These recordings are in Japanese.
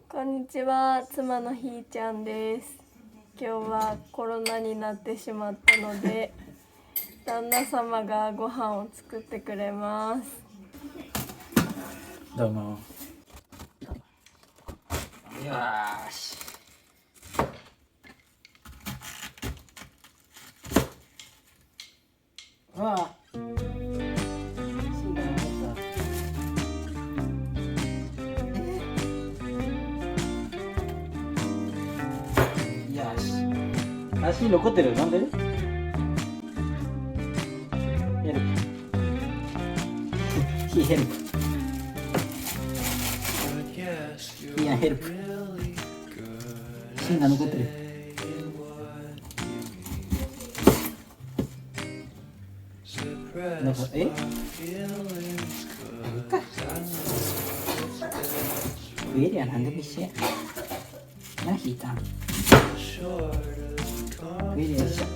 こんにちは、妻のひーちゃんです。今日はコロナになってしまったので旦那様がご飯を作ってくれます。どうも。よーし。わあ。足残ってる。なんで？ヘルプ。ヒーヘルプ。ヒーやヘルプ。芯が残ってる。なんかウェリは何でも一緒や。な、ヒータン。ウェリは一緒。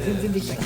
全然できない。